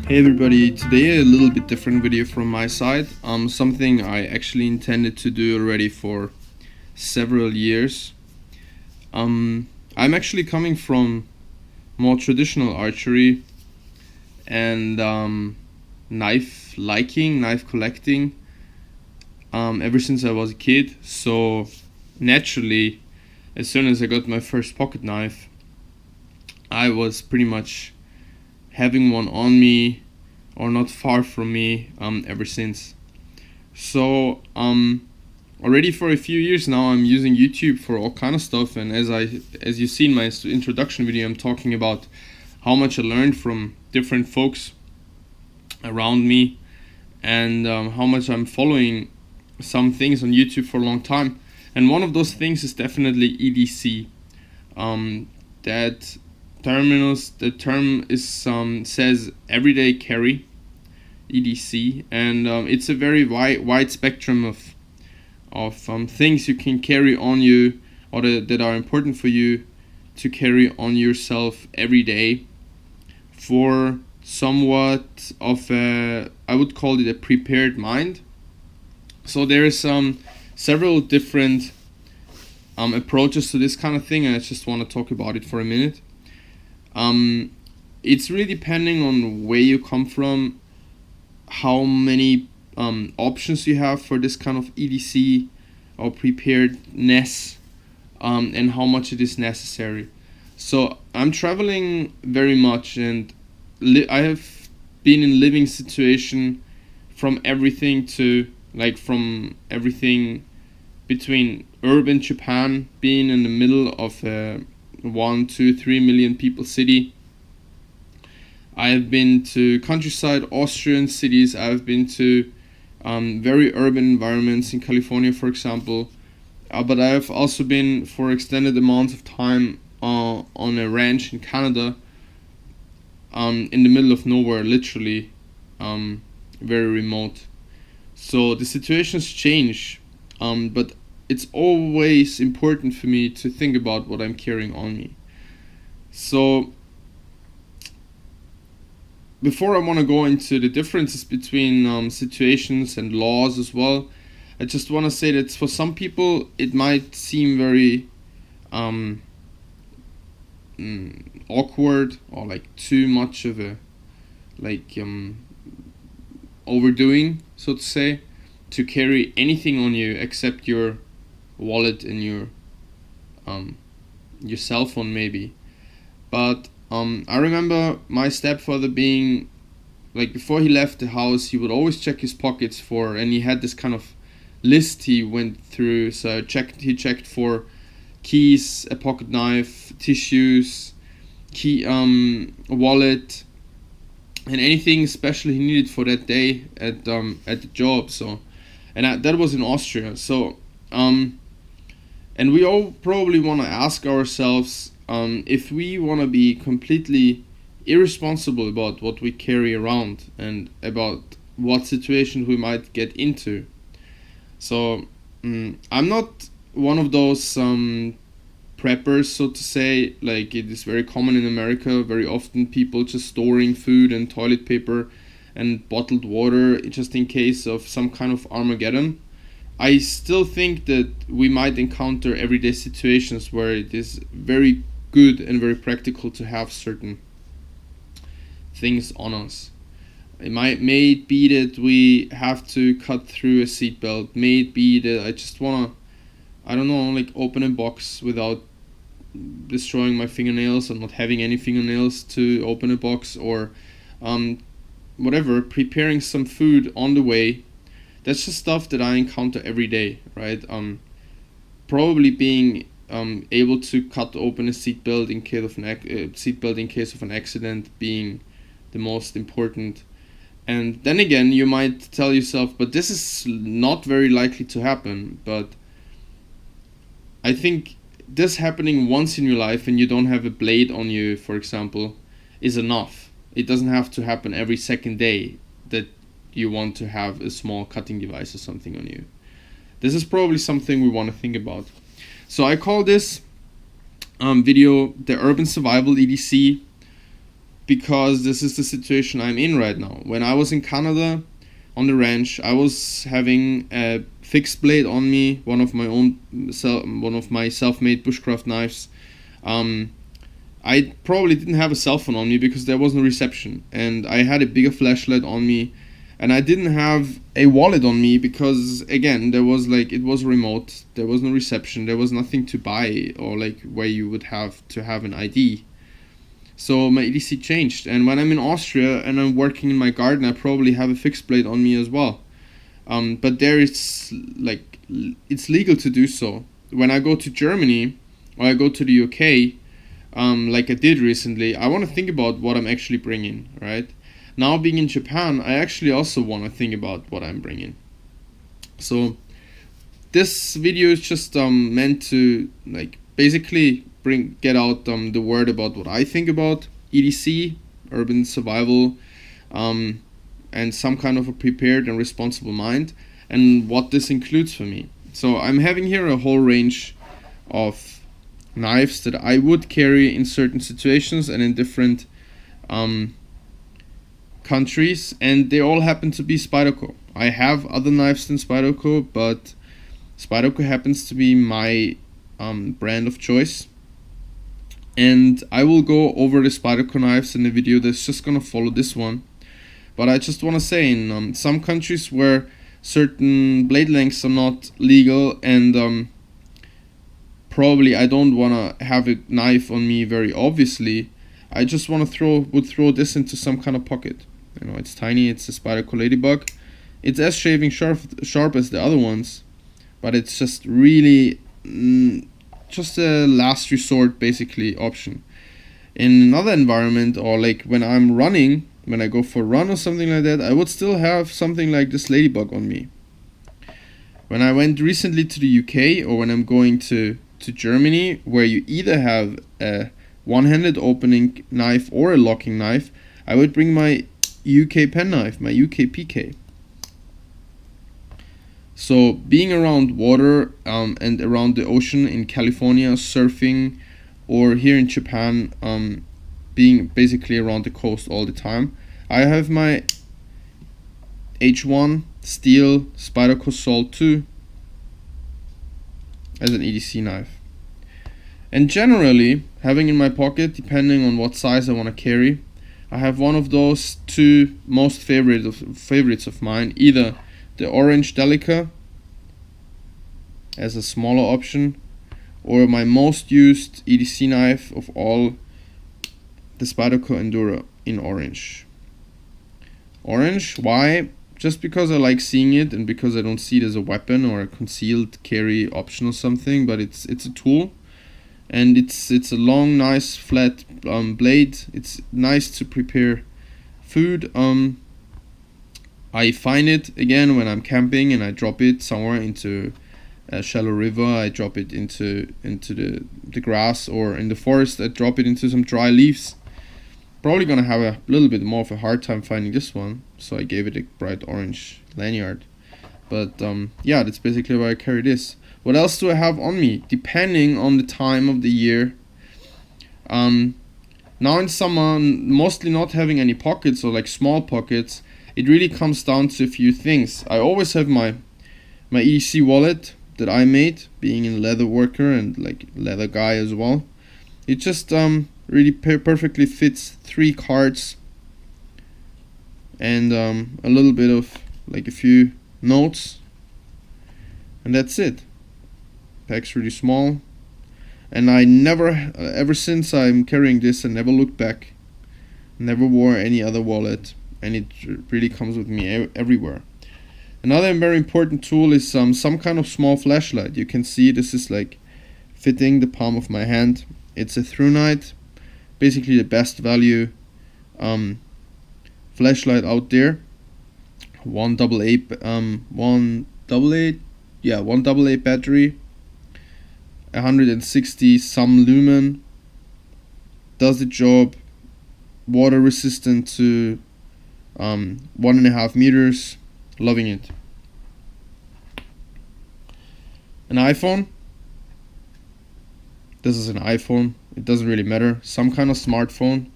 Hey everybody, today a little bit different video from my side. Something I actually intended to do already for several years. I'm actually coming from more traditional archery and knife collecting ever since I was a kid. So naturally, as soon as I got my first pocket knife, I was pretty much having one on me or not far from me ever since. So already for a few years now I'm using YouTube for all kind of stuff, and as you see in my introduction video, I'm talking about how much I learned from different folks around me, and how much I'm following some things on YouTube for a long time. And one of those things is definitely EDC. The term is says everyday carry, EDC, and it's a very wide spectrum of things you can carry on you, or that are important for you to carry on yourself every day for somewhat of a, I would call it a prepared mind. So there is several different approaches to this kind of thing, and I just want to talk about it for a minute. It's really depending on where you come from, how many options you have for this kind of EDC or preparedness, and how much it is necessary. So I'm traveling very much, and I have been in living situation from everything between urban Japan, being in the middle of a 1, 2, 3 million people city. I have been to countryside Austrian cities. I've been to very urban environments in California, for example. But I have also been for extended amounts of time on a ranch in Canada, in the middle of nowhere, literally, very remote. So the situations change, but it's always important for me to think about what I'm carrying on me. So before I want to go into the differences between situations and laws as well, I just want to say that for some people it might seem very awkward, or like too much of a overdoing, so to say, to carry anything on you except your wallet and your cell phone maybe. But I remember my stepfather being like, before he left the house, he would always check his pockets and he had this kind of list he went through. So he checked for keys, a pocket knife, tissues, a wallet, and anything special he needed for that day at the job. So, and that was in Austria. So and we all probably want to ask ourselves, if we want to be completely irresponsible about what we carry around and about what situations we might get into. So I'm not one of those preppers, so to say. Like, it is very common in America, very often people just storing food and toilet paper and bottled water just in case of some kind of Armageddon. I still think that we might encounter everyday situations where it is very good and very practical to have certain things on us. May it be that we have to cut through a seatbelt. May it be that I just wanna, open a box without destroying my fingernails, or not having any fingernails to open a box, or whatever, preparing some food on the way. That's just stuff that I encounter every day, right? probably being able to cut open a seatbelt in case of an accident being the most important. And then again, you might tell yourself, but this is not very likely to happen. But I think this happening once in your life and you don't have a blade on you, for example, is enough. It doesn't have to happen every second day that you want to have a small cutting device or something on you. This is probably something we want to think about. So I call this video the Urban Survival EDC, because this is the situation I'm in right now. When I was in Canada on the ranch, I was having a fixed blade on me, one of my self-made bushcraft knives. I probably didn't have a cell phone on me because there was no reception, and I had a bigger flashlight on me, and I didn't have a wallet on me because, again, it was remote, there was no reception, there was nothing to buy or like where you would have to have an ID. So my EDC changed, and when I'm in Austria and I'm working in my garden, I probably have a fixed blade on me as well. But there it's legal to do so. When I go to Germany or I go to the UK, like I did recently, I want to think about what I'm actually bringing, right? Now being in Japan, I actually also want to think about what I'm bringing. So this video is just meant to basically get out the word about what I think about EDC, urban survival, and some kind of a prepared and responsible mind, and what this includes for me. So I'm having here a whole range of knives that I would carry in certain situations and in different countries, and they all happen to be Spyderco. I have other knives than Spyderco, but Spyderco happens to be my brand of choice. And I will go over the Spyderco knives in the video that's just gonna follow this one. But I just want to say, in some countries where certain blade lengths are not legal, and probably I don't want to have a knife on me very obviously, I just want to throw this into some kind of pocket. You know, it's tiny, it's a Spyderco Ladybug. It's as shaving sharp as the other ones, but it's just really just a last resort basically option. In another environment, or like when I'm running, when I go for a run or something like that, I would still have something like this Ladybug on me. When I went recently to the UK, or when I'm going to Germany, where you either have a one-handed opening knife or a locking knife, I would bring my UK pen knife, my UK PK. So being around water and around the ocean in California, surfing, or here in Japan, being basically around the coast all the time, I have my H1 steel Spyderco Salt 2 as an EDC knife. And generally, having in my pocket, depending on what size I want to carry, I have one of those two most favorites of mine, either the orange Delica as a smaller option, or my most used EDC knife of all, the Spyderco Endura in orange. Orange, why? Just because I like seeing it, and because I don't see it as a weapon or a concealed carry option or something, but it's a tool, and it's a long, nice, flat blade. It's nice to prepare food. I find it again when I'm camping and I drop it somewhere into a shallow river. I drop it into the grass, or in the forest I drop it into some dry leaves. Probably gonna have a little bit more of a hard time finding this one, so I gave it a bright orange lanyard. But yeah, that's basically why I carry this. What else do I have on me? Depending on the time of the year. Now in summer, mostly not having any pockets or like small pockets, it really comes down to a few things. I always have my EDC wallet that I made, being a leather worker and like leather guy as well. It just really perfectly fits 3 cards and a little bit of like a few notes, and that's it. Pack's really small, and I never, ever since I'm carrying this, I never looked back, never wore any other wallet, and it really comes with me everywhere. Another very important tool is some kind of small flashlight. You can see this is like fitting the palm of my hand. It's a ThruNite, basically the best value flashlight out there. One AA battery, 160 some lumen, does the job, water resistant to 1.5 meters, loving it. An iPhone, this is an iPhone, it doesn't really matter, some kind of smartphone.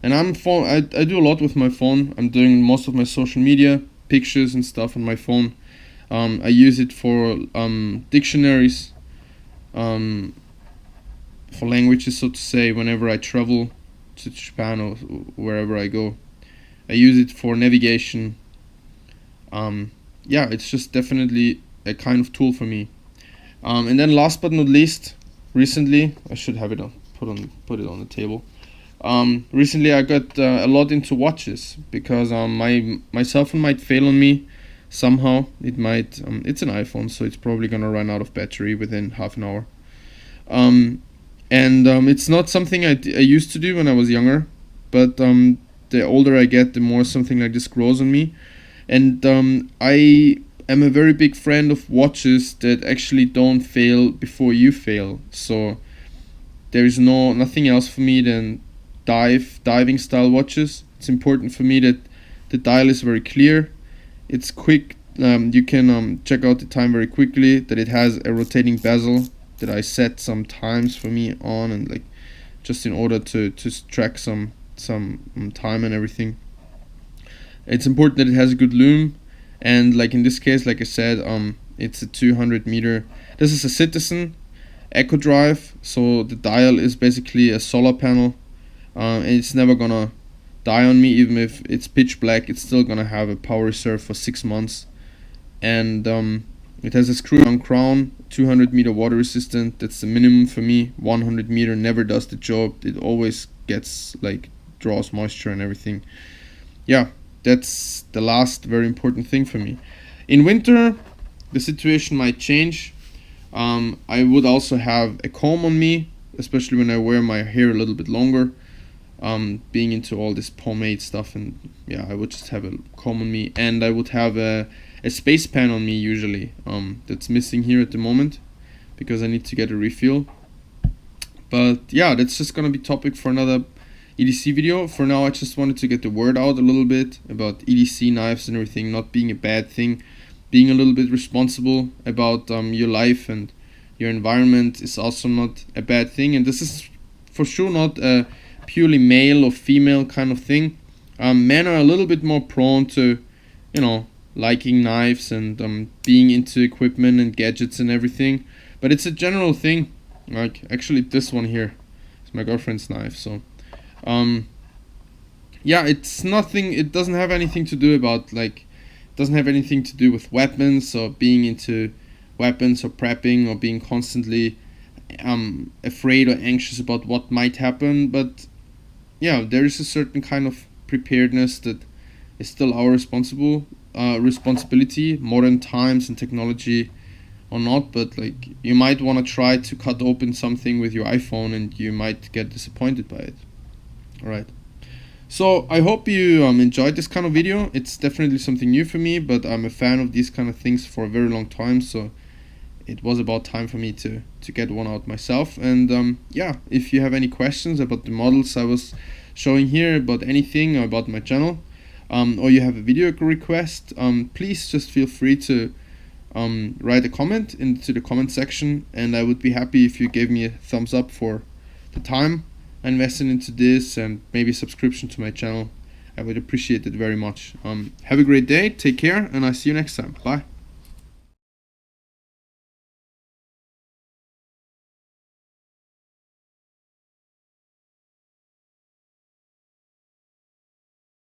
And I do a lot with my phone. I'm doing most of my social media, pictures and stuff on my phone. I use it for dictionaries, for languages, so to say, whenever I travel to Japan or wherever I go. I use it for navigation. Yeah, it's just definitely a kind of tool for me. And then last but not least, recently, I should have it put it on the table. Recently I got a lot into watches because my cell phone might fail on me somehow. It might. It's an iPhone, so it's probably gonna run out of battery within half an hour. It's not something I used to do when I was younger, but the older I get, the more something like this grows on me. And I am a very big friend of watches that actually don't fail before you fail. So there is nothing else for me than diving style watches. It's important for me that the dial is very clear, it's quick, you can check out the time very quickly, that it has a rotating bezel that I set some times for me on, and like just in order to track some time and everything. It's important that it has a good lume, and like in this case, like I said, it's a 200 meter. This is a Citizen Eco Drive, so the dial is basically a solar panel. And it's never gonna die on me. Even if it's pitch black, it's still gonna have a power reserve for 6 months. And it has a screw-down crown, 200 meter water resistant. That's the minimum for me. 100 meter never does the job. It always gets draws moisture and everything. Yeah, that's the last very important thing for me. In winter, the situation might change. I would also have a comb on me, especially when I wear my hair a little bit longer. Being into all this pomade stuff, and yeah, I would just have a comb on me, and I would have a space pan on me usually. That's missing here at the moment because I need to get a refill. But yeah, that's just gonna be topic for another EDC video. For now, I just wanted to get the word out a little bit about EDC knives and everything not being a bad thing. Being a little bit responsible about your life and your environment is also not a bad thing, and this is for sure not a purely male or female kind of thing. Men are a little bit more prone to, liking knives and being into equipment and gadgets and everything. But it's a general thing. Like actually, this one here is my girlfriend's knife. So, yeah, it's nothing. It doesn't have anything to do about doesn't have anything to do with weapons or being into weapons or prepping or being constantly afraid or anxious about what might happen. But yeah, there is a certain kind of preparedness that is still our responsibility, modern times and technology or not. But you might want to try to cut open something with your iPhone and you might get disappointed by it. Alright, so I hope you enjoyed this kind of video. It's definitely something new for me, but I'm a fan of these kind of things for a very long time, so it was about time for me to get one out myself. And yeah, if you have any questions about the models I was showing here, about anything, or about my channel, or you have a video request, please just feel free to write a comment into the comment section, and I would be happy if you gave me a thumbs up for the time I invested into this, and maybe a subscription to my channel. I would appreciate it very much. Have a great day, take care, and I'll see you next time. Bye.